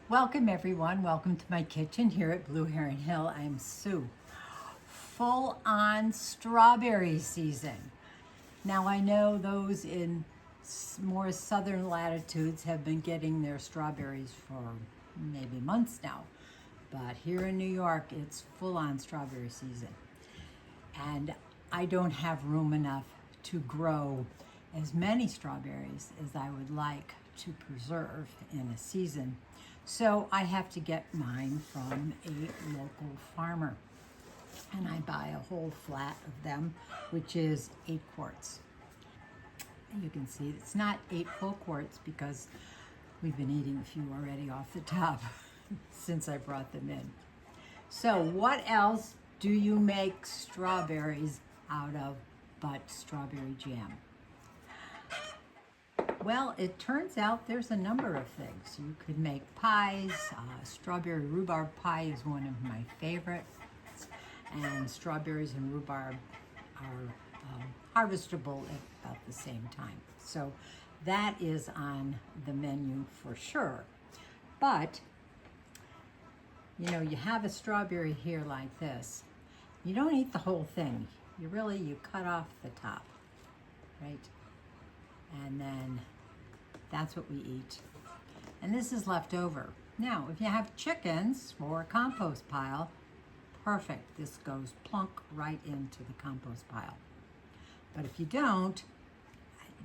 Welcome everyone, welcome to my kitchen here at Blue Heron Hill. I'm Sue. Full on strawberry season. Now I know those in more southern latitudes have been getting their strawberries for maybe months now. But here in New York, it's full on strawberry season. And I don't have room enough to grow as many strawberries as I would like to preserve in a season. So I have to get mine from a local farmer. And I buy a whole flat of them, which is 8 quarts. You can see it's not 8 full quarts because we've been eating a few already off the top since I brought them in. So what else do you make strawberries out of but strawberry jam? Well, it turns out there's a number of things. You could make pies. Strawberry rhubarb pie is one of my favorites. And strawberries and rhubarb are harvestable at about the same time. So that is on the menu for sure. But, you know, you have a strawberry here like this. You don't eat the whole thing. You cut off the top, right? And then that's what we eat. And this is left over. Now, if you have chickens or a compost pile, perfect. This goes plunk right into the compost pile. But if you don't,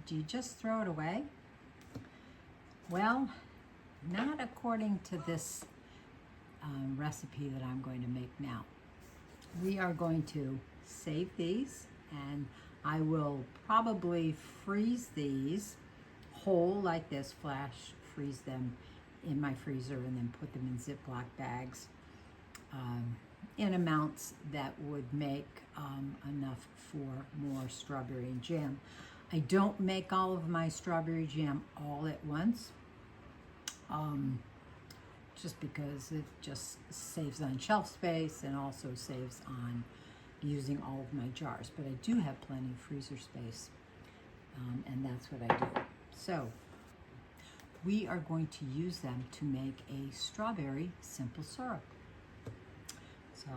do you just throw it away? Well, not according to this recipe that I'm going to make now. We are going to save these, and I will probably freeze these whole like this, flash freeze them in my freezer, and then put them in Ziploc bags in amounts that would make enough for more strawberry and jam. I don't make all of my strawberry jam all at once, just because it just saves on shelf space and also saves on using all of my jars. But I do have plenty of freezer space, and that's what I do. So we are going to use them to make a strawberry simple syrup. So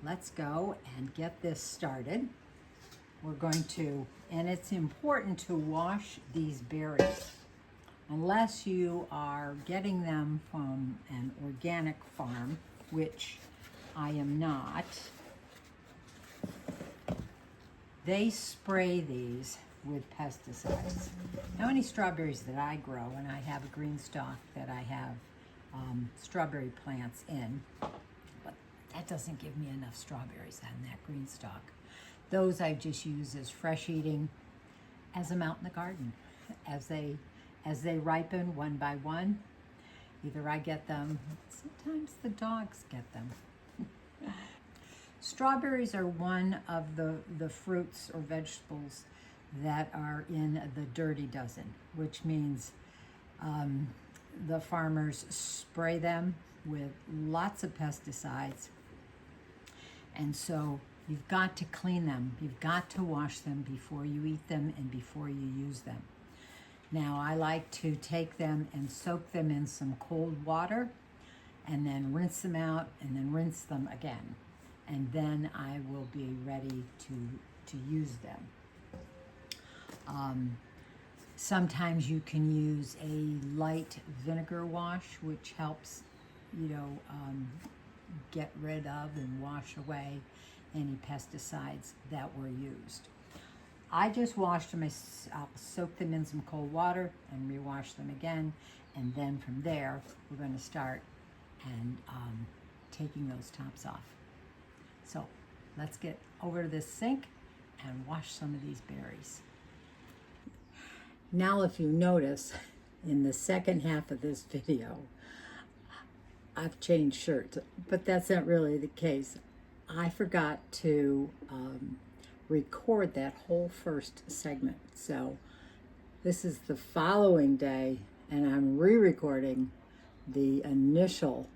let's go and get this started. We're going to, and it's important to wash these berries. Unless you are getting them from an organic farm, which I am not, they spray these with pesticides. Now, any strawberries that I grow, and I have a green stalk that I have strawberry plants in, but that doesn't give me enough strawberries on that green stalk. Those I just use as fresh eating as I'm out in the garden. As they ripen one by one, either I get them, sometimes the dogs get them. Strawberries are one of the fruits or vegetables that are in the dirty dozen, which means the farmers spray them with lots of pesticides. And so you've got to clean them. You've got to wash them before you eat them and before you use them. Now, I like to take them and soak them in some cold water and then rinse them out and then rinse them again. And then I will be ready to use them. Sometimes you can use a light vinegar wash, which helps, get rid of and wash away any pesticides that were used. I just washed them. I'll soak them in some cold water and rewash them again. And then from there, we're going to start and taking those tops off. So let's get over to this sink and wash some of these berries. Now, if you notice, in the second half of this video, I've changed shirts, but that's not really the case. I forgot to record that whole first segment. So this is the following day, and I'm re-recording the initial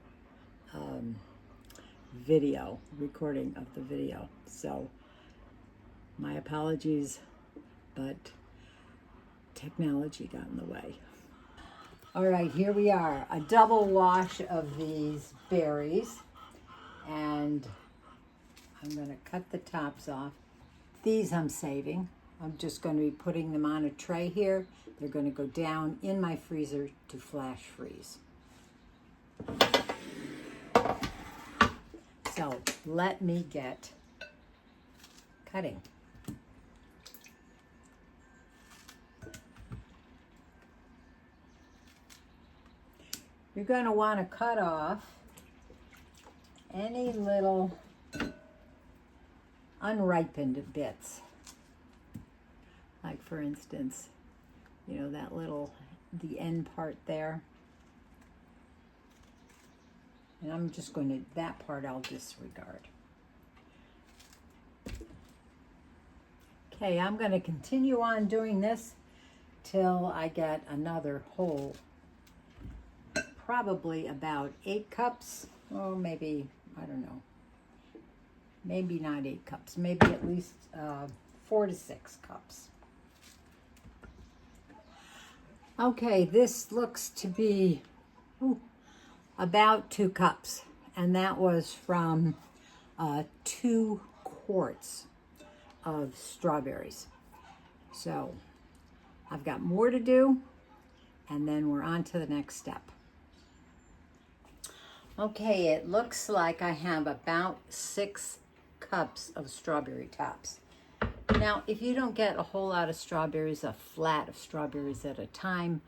recording of the video. So my apologies, but technology got in the way. All right, here we are, a double wash of these berries, and I'm going to cut the tops off. These I'm saving. I'm just going to be putting them on a tray here. They're going to go down in my freezer to flash freeze. So let me get cutting. You're going to want to cut off any little unripened bits. Like for instance, you know, that little, the end part there. And I'm just going to, that part I'll disregard. Okay, I'm going to continue on doing this till I get another whole, probably about 8 cups, or maybe, I don't know, maybe not 8 cups, maybe at least 4 to 6 cups. Okay, this looks to be about 2 cups, and that was from 2 quarts of strawberries. So I've got more to do, and then we're on to the next step. Okay, it looks like I have about 6 cups of strawberry tops. Now, if you don't get a whole lot of strawberries, a flat of strawberries at a time,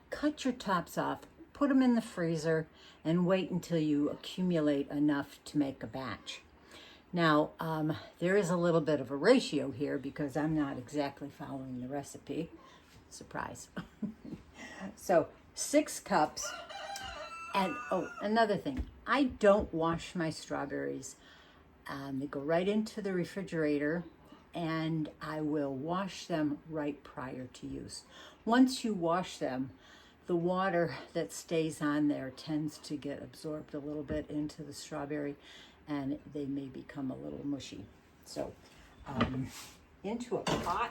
cut your tops off, put them in the freezer, and wait until you accumulate enough to make a batch. Now, there is a little bit of a ratio here because I'm not exactly following the recipe. Surprise. So 6 cups. And oh, another thing, I don't wash my strawberries. They go right into the refrigerator, and I will wash them right prior to use. Once you wash them, the water that stays on there tends to get absorbed a little bit into the strawberry, and they may become a little mushy. So into a pot.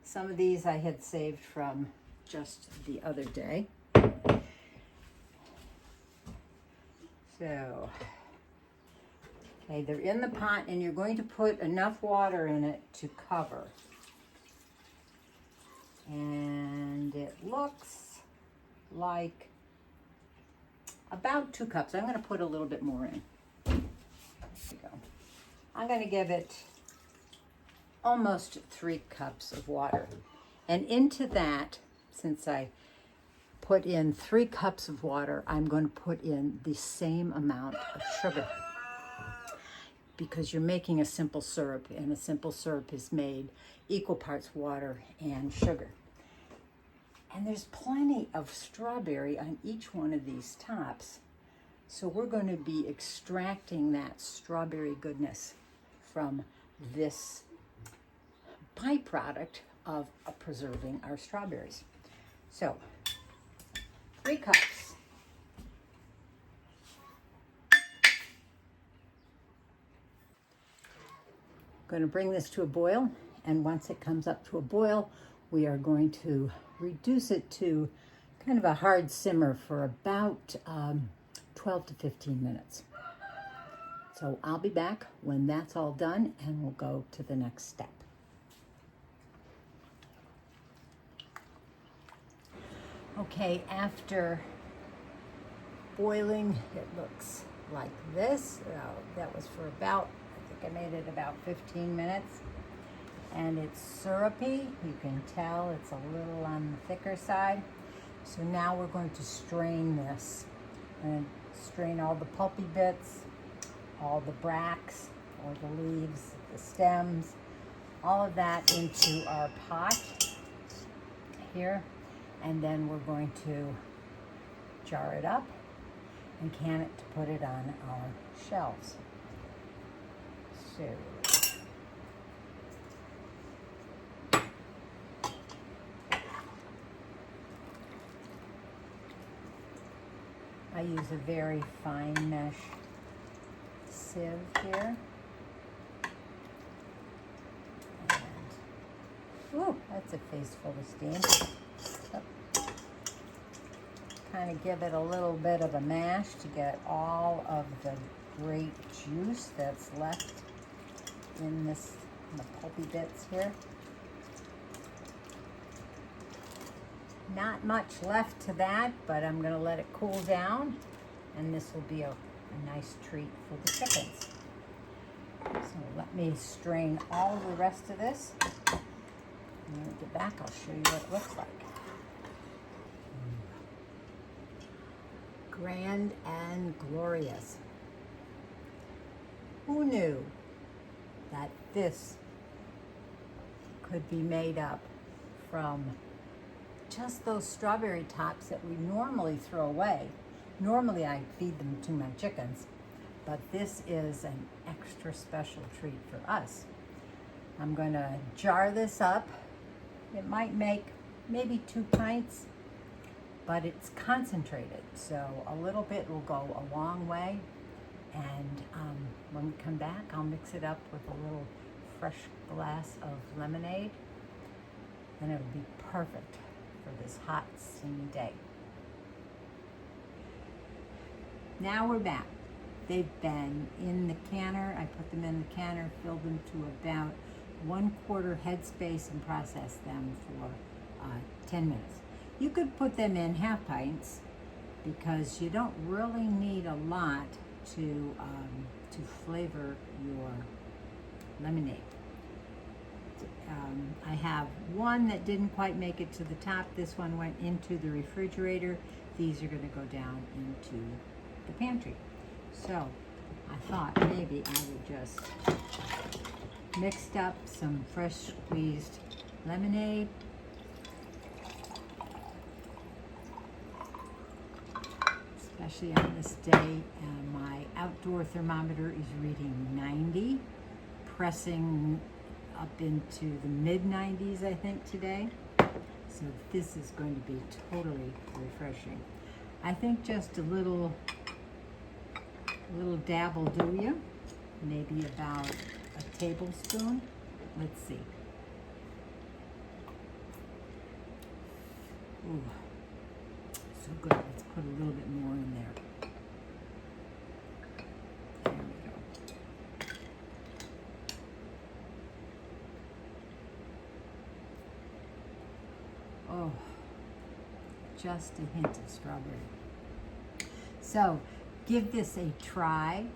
Some of these I had saved from just the other day. So, okay, they're in the pot, and you're going to put enough water in it to cover. And it looks like about 2 cups. I'm going to put a little bit more in. There we go. I'm going to give it almost 3 cups of water. And into that, since I put in 3 cups of water, I'm going to put in the same amount of sugar, because you're making a simple syrup, and a simple syrup is made equal parts water and sugar. And there's plenty of strawberry on each one of these tops, so we're going to be extracting that strawberry goodness from this byproduct of preserving our strawberries. So 3 cups. I'm going to bring this to a boil, and once it comes up to a boil, we are going to reduce it to kind of a hard simmer for about 12 to 15 minutes. So I'll be back when that's all done, and we'll go to the next step. Okay, after boiling, it looks like this. That was for about, I think I made it about 15 minutes. And it's syrupy. You can tell it's a little on the thicker side. So now we're going to strain this. And strain all the pulpy bits, all the bracts, or the leaves, the stems, all of that into our pot here. And then we're going to jar it up and can it to put it on our shelves. So I use a very fine mesh sieve here. And Ooh, that's a face full of steam. Kind of give it a little bit of a mash to get all of the great juice that's left in the pulpy bits here. Not much left to that, but I'm going to let it cool down, and this will be a nice treat for the chickens. So let me strain all the rest of this. When we get back, I'll show you what it looks like. Grand and glorious. Who knew that this could be made up from just those strawberry tops that we normally throw away? Normally I feed them to my chickens, but this is an extra special treat for us. I'm going to jar this up. It might make maybe 2 pints, but it's concentrated, so a little bit will go a long way. And when we come back, I'll mix it up with a little fresh glass of lemonade, and it'll be perfect for this hot, steamy day. Now we're back. They've been in the canner. I put them in the canner, filled them to about 1/4 headspace, and processed them for 10 minutes. You could put them in half pints because you don't really need a lot to flavor your lemonade. I have one that didn't quite make it to the top. This one went into the refrigerator. These are going to go down into the pantry. So I thought maybe I would just mix up some fresh squeezed lemonade. Especially on this day, my outdoor thermometer is reading 90, pressing up into the mid-90s, I think, today. So this is going to be totally refreshing. I think just a little dab will do you, maybe about a tablespoon. Let's see. Ooh, so good. Let's put a little bit more in there. There we go. Oh, just a hint of strawberry. So give this a try.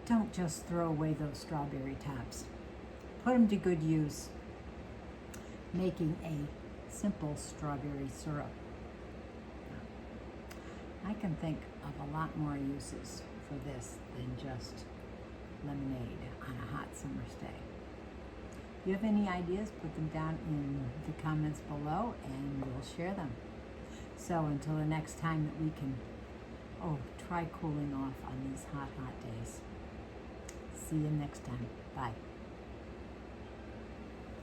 Don't just throw away those strawberry tops. Put them to good use, making a simple strawberry syrup. I can think of a lot more uses for this than just lemonade on a hot summer's day. If you have any ideas, put them down in the comments below and we'll share them. So until the next time that we can, try cooling off on these hot, hot days. See you next time. Bye.